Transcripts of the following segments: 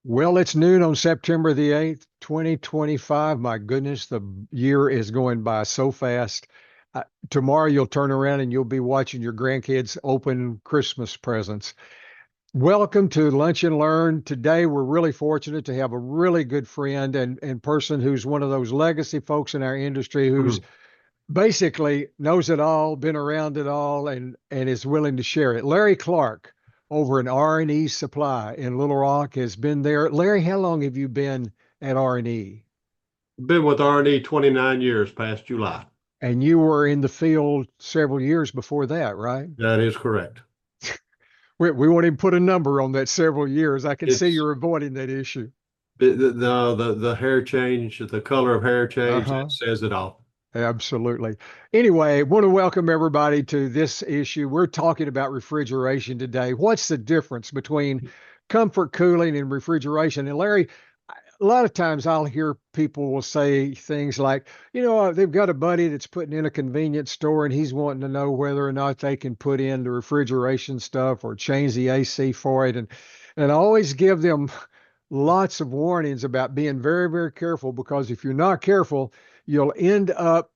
Well, it's noon on September the 8th, 2025. My goodness, the year is going by so fast. Uh, Tomorrow you'll turn around and you'll be watching your grandkids open Christmas presents. Welcome to Lunch and Learn. Today we're really fortunate to have a really good friend and person who's one of those legacy folks in our industry who's Mhm. basically knows it all, been around it all, and is willing to share it. Larry Clark over in R&E Supply in Little Rock has been there. Larry, how long have you been at R&E? Been with R&E 29 years past July. And you were in the field several years before that, right? That is correct. We won't even put a number on that several years. I can see It's you're avoiding that issue. the hair change, the color of hair change, that Uh-huh. says it all. Absolutely. Anyway, want to welcome everybody to this issue. We're talking about refrigeration today. What's the difference between comfort cooling and refrigeration? And Larry, a lot of times I'll hear people will say things like, they've got a buddy that's putting in a convenience store and he's wanting to know whether or not they can put in the refrigeration stuff or change the AC for it. And I always give them lots of warnings about being very, very careful because if you're not careful, you'll end up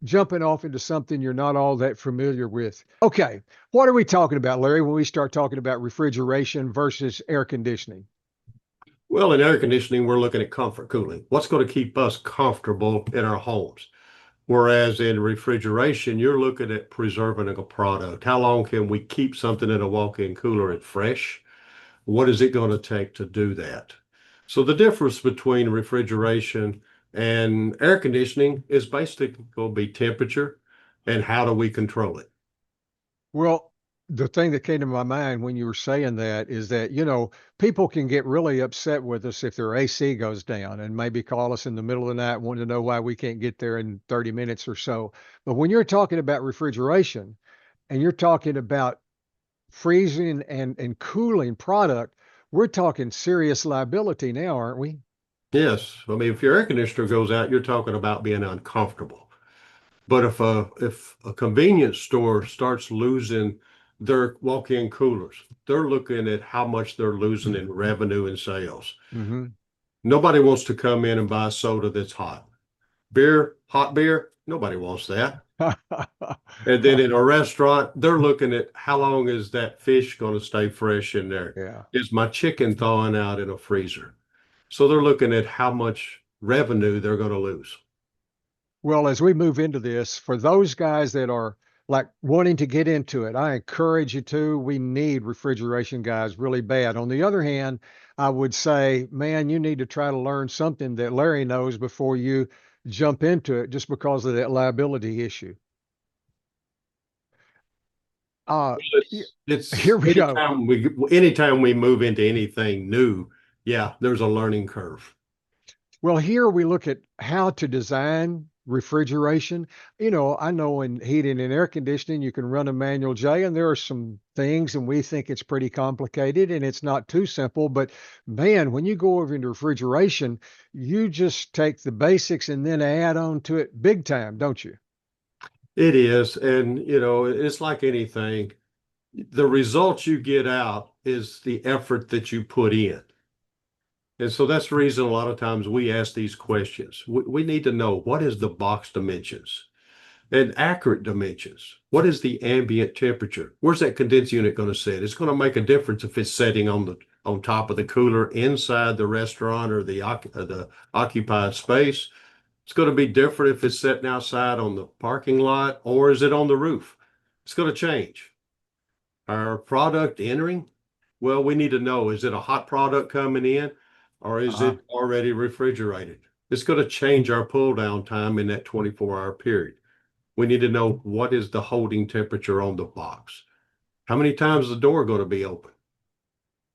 jumping off into something you're not all that familiar with. Okay, what are we talking about, Larry, when we start talking about refrigeration versus air conditioning? Well, in air conditioning, we're looking at comfort cooling. What's going to keep us comfortable in our homes? Whereas in refrigeration, you're looking at preserving a product. How long can we keep something in a walk-in cooler and fresh? What is it going to take to do that? So the difference between refrigeration and air conditioning is basically going to be temperature and how do we control it? Well, the thing that came to my mind when you were saying that is that, people can get really upset with us if their AC goes down and maybe call us in the middle of the night wanting to know why we can't get there in 30 minutes or so. But when you're talking about refrigeration and you're talking about freezing and cooling product, we're talking serious liability now, aren't we? Yes, I mean if your air conditioner goes out, you're talking about being uncomfortable. But if a convenience store starts losing their walk-in coolers, they're looking at how much they're losing in revenue and sales. Hmm. Nobody wants to come in and buy soda that's hot. Beer, hot beer, nobody wants that. And then in a restaurant, they're looking at how long is that fish going to stay fresh in there? Yeah. Is my chicken thawing out in a freezer? So they're looking at how much revenue they're going to lose. Well, as we move into this, for those guys that are like wanting to get into it, I encourage you to. We need refrigeration guys really bad. On the other hand, I would say, man, you need to try to learn something that Larry knows before you jump into it just because of that liability issue. Uh, y- It's Here we go. anytime we move into anything new, yeah, there's a learning curve. Well, here we look at how to design refrigeration. I know in heating and air conditioning, you can run a manual J, and there are some things, and we think it's pretty complicated and it's not too simple. But man, when you go over into refrigeration, you just take the basics and then add on to it big time, don't you? It is, and it's like anything. The results you get out is the effort that you put in. And so that's the reason a lot of times we ask these questions. We need to know what is the box dimensions and accurate dimensions. What is the ambient temperature? Where's that condenser unit going to sit? It's going to make a difference if it's setting on top of the cooler inside the restaurant or the occupied space. It's going to be different if it's sitting outside on the parking lot or is it on the roof? It's going to change. Our product entering, well, we need to know, is it a hot product coming in or is Uh-huh. it already refrigerated? It's going to change our pull down time in that 24-hour period. We need to know what is the holding temperature on the box. How many times is the door going to be open?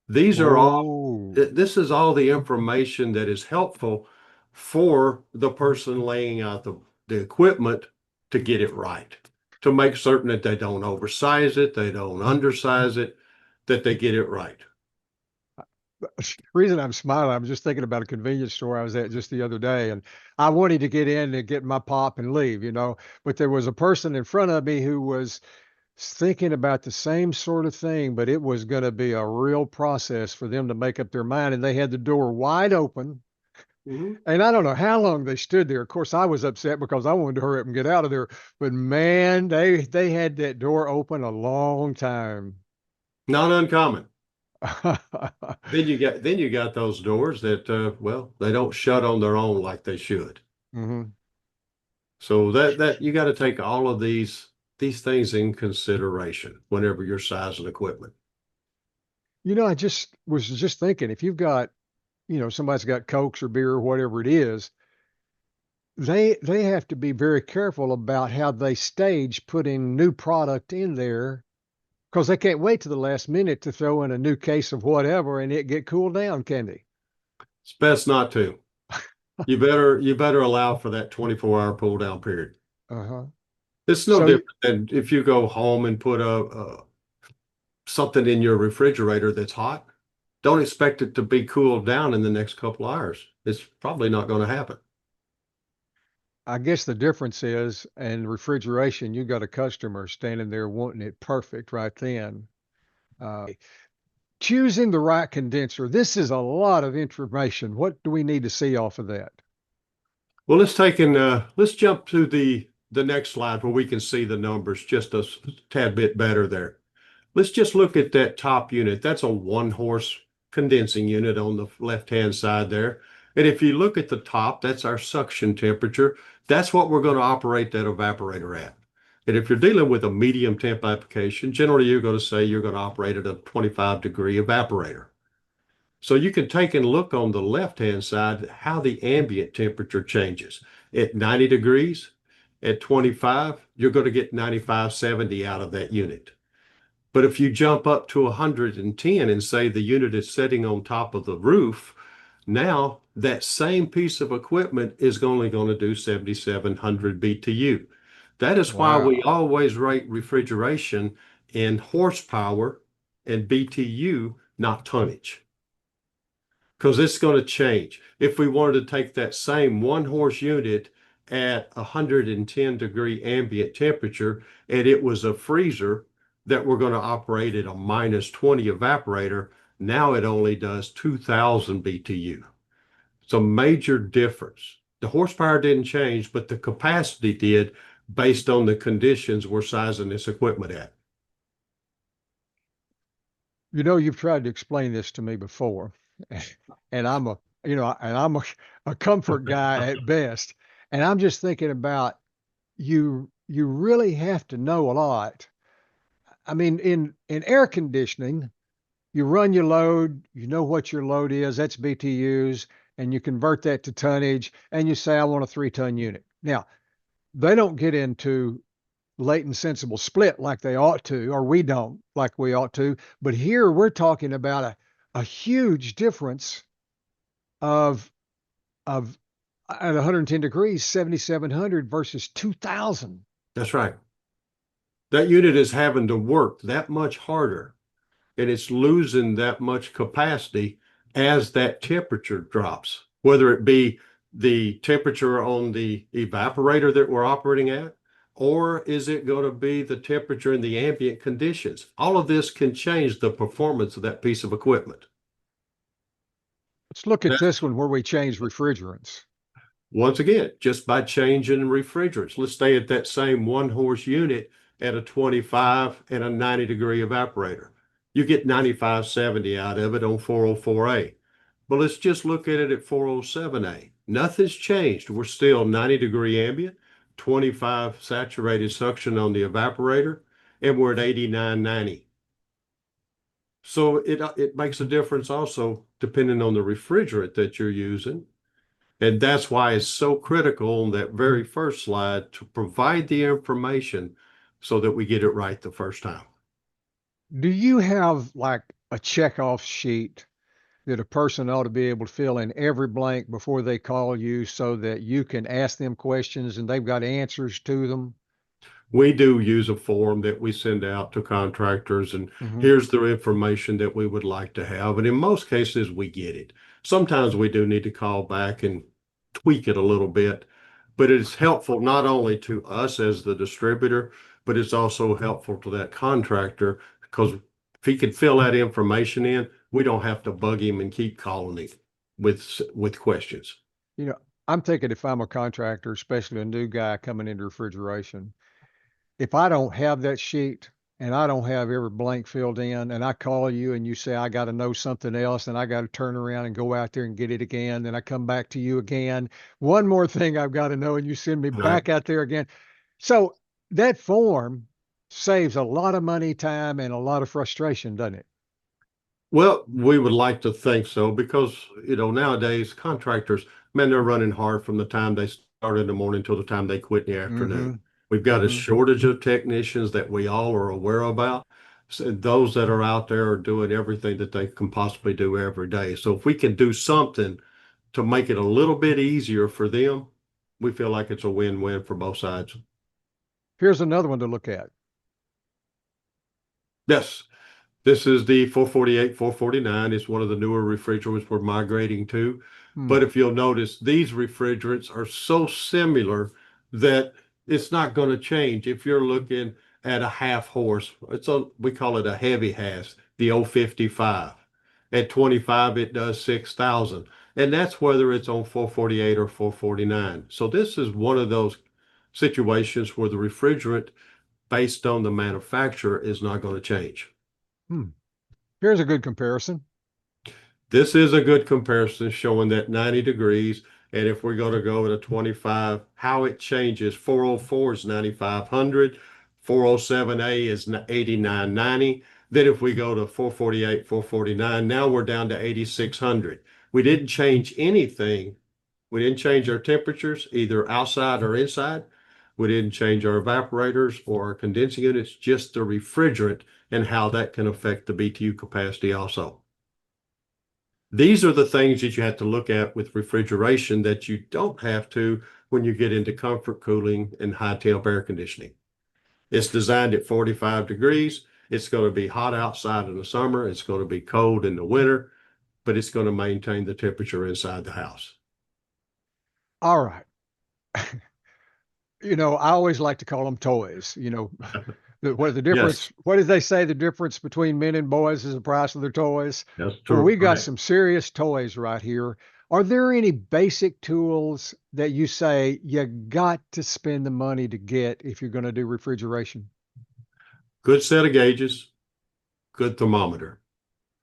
These are all, Oh. this is all the information that is helpful for the person laying out the equipment to get it right, to make certain that they don't oversize it, they don't undersize it, that they get it right. The reason I'm smiling, I'm just thinking about a convenience store I was at just the other day, and I wanted to get in and get my pop and leave, but there was a person in front of me who was thinking about the same sort of thing, but it was going to be a real process for them to make up their mind. And they had the door wide open. Mhm. And I don't know how long they stood there. Of course, I was upset because I wanted to hurry up and get out of there. But man, they had that door open a long time. Not uncommon. Then you got those doors that well, they don't shut on their own like they should. hmm So that you got to take all of these things in consideration whenever you're sizing equipment. I just was just thinking if you've got, somebody's got Cokes or beer or whatever it is, they have to be very careful about how they stage putting new product in there because they can't wait to the last minute to throw in a new case of whatever and it get cooled down, can they? It's best not to. You better allow for that 24-hour pull down period. Uh-huh. It's no So different than if you go home and put a something in your refrigerator that's hot. Don't expect it to be cooled down in the next couple hours. It's probably not going to happen. I guess the difference is in refrigeration, you got a customer standing there wanting it perfect right then. Choosing the right condenser. This is a lot of information. What do we need to see off of that? Well, let's jump to the next slide where we can see the numbers just a tad bit better there. Let's just look at that top unit. That's a 1 horse condensing unit on the left-hand side there. And if you look at the top, that's our suction temperature. That's what we're going to operate that evaporator at. And if you're dealing with a medium temp application, generally you're going to say you're going to operate at a 25-degree evaporator. So you can take and look on the left-hand side how the ambient temperature changes. At 90 degrees, at 25, you're going to get 95, 70 out of that unit. But if you jump up to 110 and say the unit is sitting on top of the roof, now that same piece of equipment is only going to do 7,700 BTU. That is why we Wow. always rate refrigeration in horsepower and BTU, not tonnage, because it's going to change. If we wanted to take that same 1 horse unit at 110-degree ambient temperature and it was a freezer that we're going to operate at a -20 evaporator, now it only does 2,000 BTU. It's a major difference. The horsepower didn't change, but the capacity did based on the conditions we're sizing this equipment at. You've tried to explain this to me before, and I'm a comfort guy at best. And I'm just thinking about you really have to know a lot. I mean, in air conditioning, you run your load, you know what your load is, that's BTUs, and you convert that to tonnage, and you say, I want a 3-ton unit. Now, they don't get into latent sensible split like they ought to, or we don't like we ought to. But here we're talking about a huge difference of of at 110 degrees, 7,700 versus 2,000. That's right. That unit is having to work that much harder and it's losing that much capacity as that temperature drops, whether it be the temperature on the evaporator that we're operating at, or is it going to be the temperature in the ambient conditions? All of this can change the performance of that piece of equipment. Let's look at this That's one where we change refrigerants. once again, just by changing refrigerants. Let's stay at that same 1 horse unit at a 25 and a 90-degree evaporator. You get 9570 out of it on 404A. But let's just look at it at 407A. Nothing's changed. We're still 90-degree ambient, 25 saturated suction on the evaporator, and we're at 8990. So it makes a difference also depending on the refrigerant that you're using. And that's why it's so critical on that very first slide to provide the information so that we get it right the first time. Do you have like a checkoff sheet that a person ought to be able to fill in every blank before they call you so that you can ask them questions and they've got answers to them? We do use a form that we send out to contractors, and hmm here's the information that we would like to have. And in most cases, we get it. Sometimes we do need to call back and tweak it a little bit, but it's helpful not only to us as the distributor, but it's also helpful to that contractor because if he can fill that information in, we don't have to bug him and keep calling him with questions. You know, I'm thinking if I'm a contractor, especially a new guy coming into refrigeration, if I don't have that sheet and I don't have every blank filled in, and I call you and you say, I got to know something else, and I got to turn around and go out there and get it again, then I come back to you again. One more thing I've got to know, and you send me Right. back out there again. So that form saves a lot of money, time, and a lot of frustration, doesn't it? Well, we would like to think so because, nowadays contractors, man, they're running hard from the time they start in the morning till the time they quit in the afternoon. Mm-hmm. We've got a Mm-hmm. shortage of technicians that we all are aware about. So those that are out there are doing everything that they can possibly do every day. So if we can do something to make it a little bit easier for them, we feel like it's a win-win for both sides. Here's another one to look at. Yes, this is the 448, 449. It's one of the newer refrigerants we're migrating to. Hmm. But if you'll notice, these refrigerants are so similar that it's not going to change. If you're looking at a half horse, we call it a heavy has, the 055. At 25, it does 6,000. And that's whether it's on 448 or 449. So this is one of those situations where the refrigerant based on the manufacturer is not going to change. Hmm. Here's a good comparison. This is a good comparison showing that 90 degrees. And if we're going to go to 25, how it changes. 404 is 9,500. 407A is 8,990. Then if we go to 448, 449, now we're down to 8,600. We didn't change anything. We didn't change our temperatures, either outside or inside. We didn't change our evaporators or our condensing units, just the refrigerant and how that can affect the BTU capacity also. These are the things that you have to look at with refrigeration that you don't have to when you get into comfort cooling and high temp air conditioning. It's designed at 45 degrees. It's going to be hot outside in the summer. It's going to be cold in the winter, but it's going to maintain the temperature inside the house. All right. I always like to call them toys. What the Yes, difference? What did they say? The difference between men and boys is the price of their toys. that's Well, true. we got Right. some serious toys right here. Are there any basic tools that you say you got to spend the money to get if you're going to do refrigeration? Good set of gauges, good thermometer.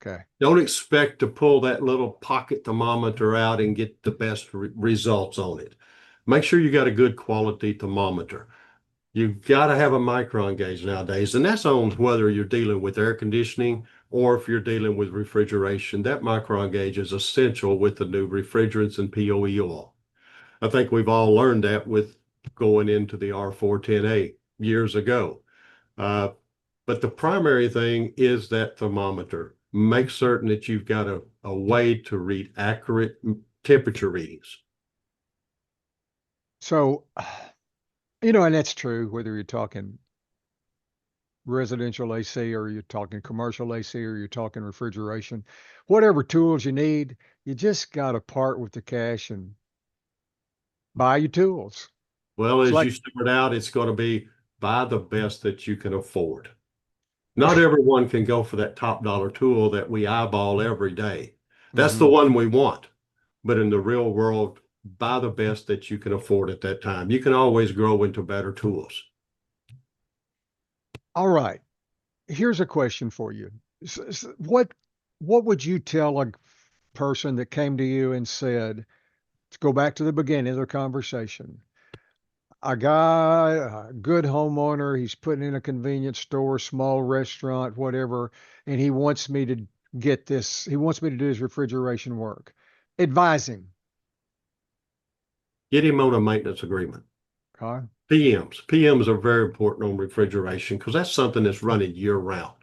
Okay. Don't expect to pull that little pocket thermometer out and get the best results on it. Make sure you got a good quality thermometer. You've got to have a micron gauge nowadays, and that's on whether you're dealing with air conditioning or if you're dealing with refrigeration. That micron gauge is essential with the new refrigerants and POE oil. I think we've all learned that with going into the R410A years ago. Uh, but the primary thing is that thermometer. Make certain that you've got a way to read accurate temperature readings. So, and that's true whether you're talking residential AC or you're talking commercial AC or you're talking refrigeration. Whatever tools you need, you just got to part with the cash and buy your tools. Well, It's as like, you start out, it's going to be buy the best that you can afford. Not everyone can go for that top dollar tool that we eyeball every day. That's the hmm. one we want. But in the real world, buy the best that you can afford at that time. You can always grow into better tools. All right. Here's a question for you. What would you tell a person that came to you and said, let's go back to the beginning of the conversation. A guy, a good homeowner, he's putting in a convenience store, small restaurant, whatever, and he wants me to get this, he wants me to do his refrigeration work. Advise him. Get him on a maintenance agreement. Okay. PMs are very important on refrigeration because that's something that's running year round.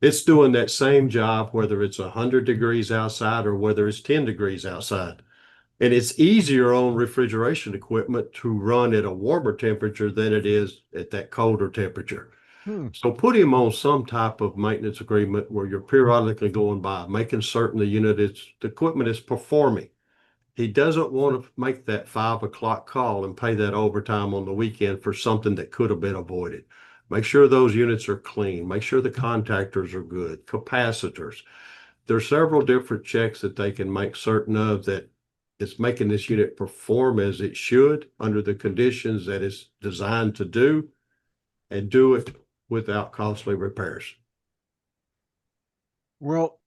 It's doing that same job, whether it's 100 degrees outside or whether it's 10 degrees outside. And it's easier on refrigeration equipment to run at a warmer temperature than it is at that colder temperature. Hmm. So put him on some type of maintenance agreement where you're periodically going by, making certain the equipment is performing. He doesn't want to make that 5 o'clock call and pay that overtime on the weekend for something that could have been avoided. Make sure those units are clean. Make sure the contactors are good, capacitors. There's several different checks that they can make certain of that it's making this unit perform as it should under the conditions that it's designed to do, and do it without costly repairs. Well,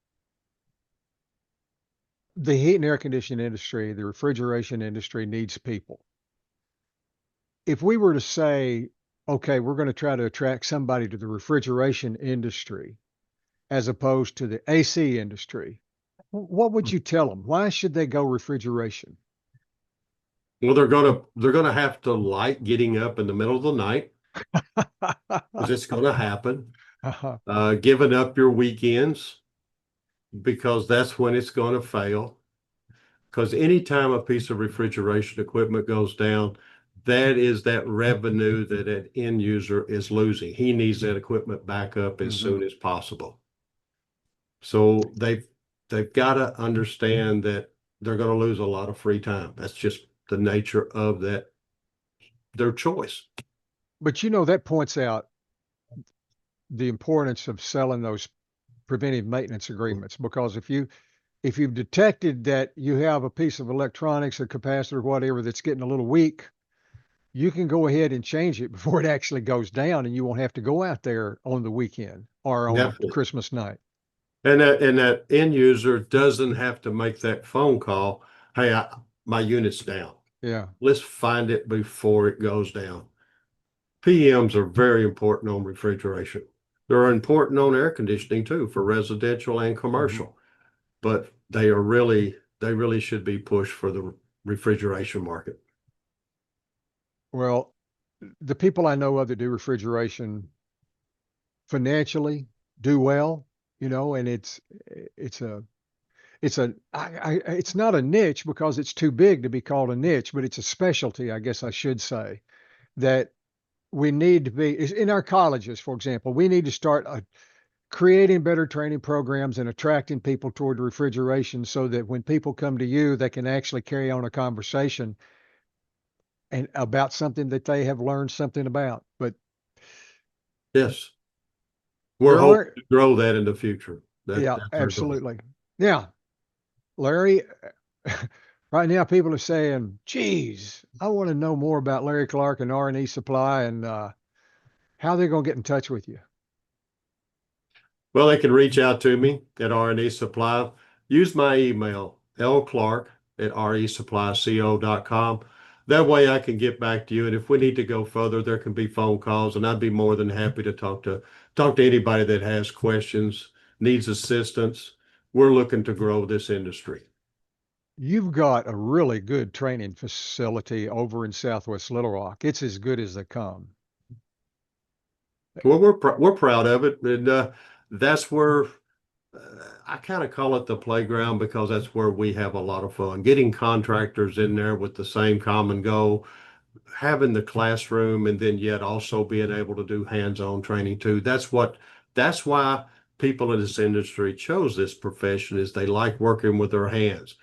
the heat and air conditioning industry, the refrigeration industry needs people. If we were to say, okay, we're going to try to attract somebody to the refrigeration industry as opposed to the AC industry, what would you tell them? Why should they go refrigeration? Well, they're gonna have to like getting up in the middle of the night, because it's gonna happen. Uh-huh. Giving up your weekends, because that's when it's gonna fail. Because anytime a piece of refrigeration equipment goes down, that is that revenue that an end user is losing. He needs that equipment back up as Hmm. soon as possible. So they've got to understand that they're going to lose a lot of free time. That's just the nature of that, their choice. But you know, that points out the importance of selling those preventive maintenance agreements because if you've detected that you have a piece of electronics, a capacitor, whatever that's getting a little weak, you can go ahead and change it before it actually goes down, and you won't have to go out there on the weekend or on a Definitely. Christmas night. And that end user doesn't have to make that phone call. Hey, my unit's down. Yeah. Let's find it before it goes down. PMs are very important on refrigeration. They're important on air conditioning too, for residential and Hmm. commercial, but they really should be pushed for the refrigeration market. Well, the people I know of that do refrigeration financially do well, you know, and it's a it's not a niche because it's too big to be called a niche, but it's a specialty, I guess I should say, that we need to be in our colleges, for example, we need to start creating better training programs and attracting people toward refrigeration so that when people come to you, they can actually carry on a conversation and about something that they have learned something about. But Yes, we're we're hoping learning. to grow that in the future. Yeah, That's our goal. absolutely. Yeah, Larry, right now people are saying, geez, I want to know more about Larry Clark and R&E Supply and how they're going to get in touch with you. Well, they can reach out to me at R&E Supply. Use my email, lclark@resupplyco.com. That way I can get back to you. And if we need to go further, there can be phone calls, and I'd be more than happy to talk to anybody that has questions, needs assistance. We're looking to grow this industry. You've got a really good training facility over in Southwest Little Rock. It's as good as they come. Well, we're proud of it, and that's where I kind of call it the playground, because that's where we have a lot of fun. Getting contractors in there with the same common goal, having the classroom, and then yet also being able to do hands-on training too. That's why people in this industry chose this profession, is they like working with their hands.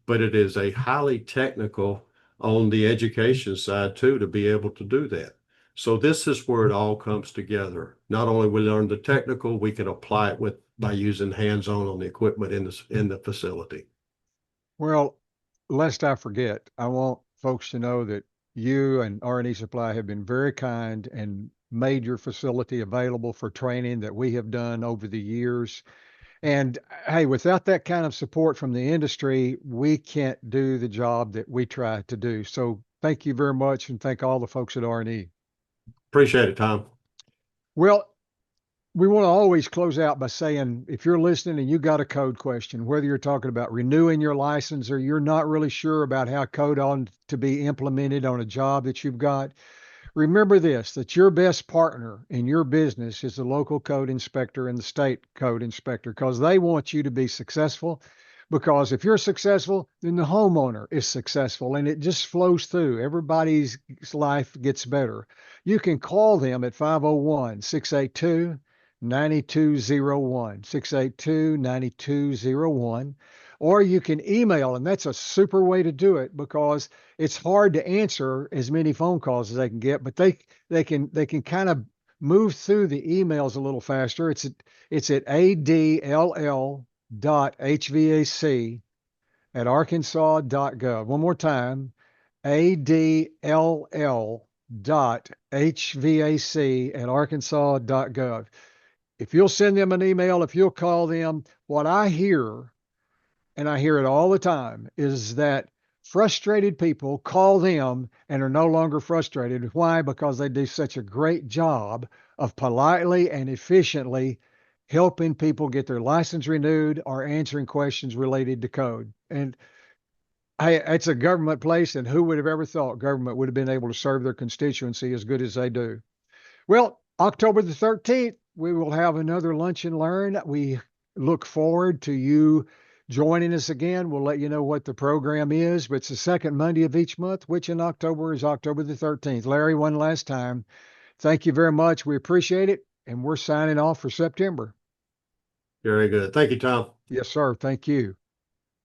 But it is a highly technical on the education side too, to be able to do that. So this is where it all comes together. Not only we learn the technical, we can apply it with by using hands-on the equipment in the facility. Well, lest I forget, I want folks to know that you and R&E Supply have been very kind and made your facility available for training that we have done over the years. And hey, without that kind of support from the industry, we can't do the job that we try to do. So thank you very much and thank all the folks at R&E. Appreciate it, Tom. Well, we want to always close out by saying if you're listening and you got a code question, whether you're talking about renewing your license or you're not really sure about how code on to be implemented on a job that you've got, remember this, that your best partner in your business is the local code inspector and the state code inspector because they want you to be successful. Because if you're successful, then the homeowner is successful and it just flows through. Everybody's life gets better. You can call them at 501 682 9201, 682 9201, or you can email, and that's a super way to do it because it's hard to answer as many phone calls as they can get, but they can kind of move through the emails a little faster. It's at adll.hvac@arkansas.gov. One more time, adll.hvac@arkansas.gov. If you'll send them an email, if you'll call them, what I hear, and I hear it all the time, is that frustrated people call them and are no longer frustrated. Why? Because they do such a great job of politely and efficiently helping people get their license renewed or answering questions related to code. And hey, it's a government place, and who would have ever thought government would have been able to serve their constituency as good as they do? Well, October the 13th, we will have another Lunch and Learn. We look forward to you joining us again. We'll let you know what the program is, but it's the second Monday of each month, which in October is October the 13th. Larry, one last time, thank you very much. We appreciate it, and we're signing off for September. Very good. Thank you, Tom. Yes, sir. Thank you.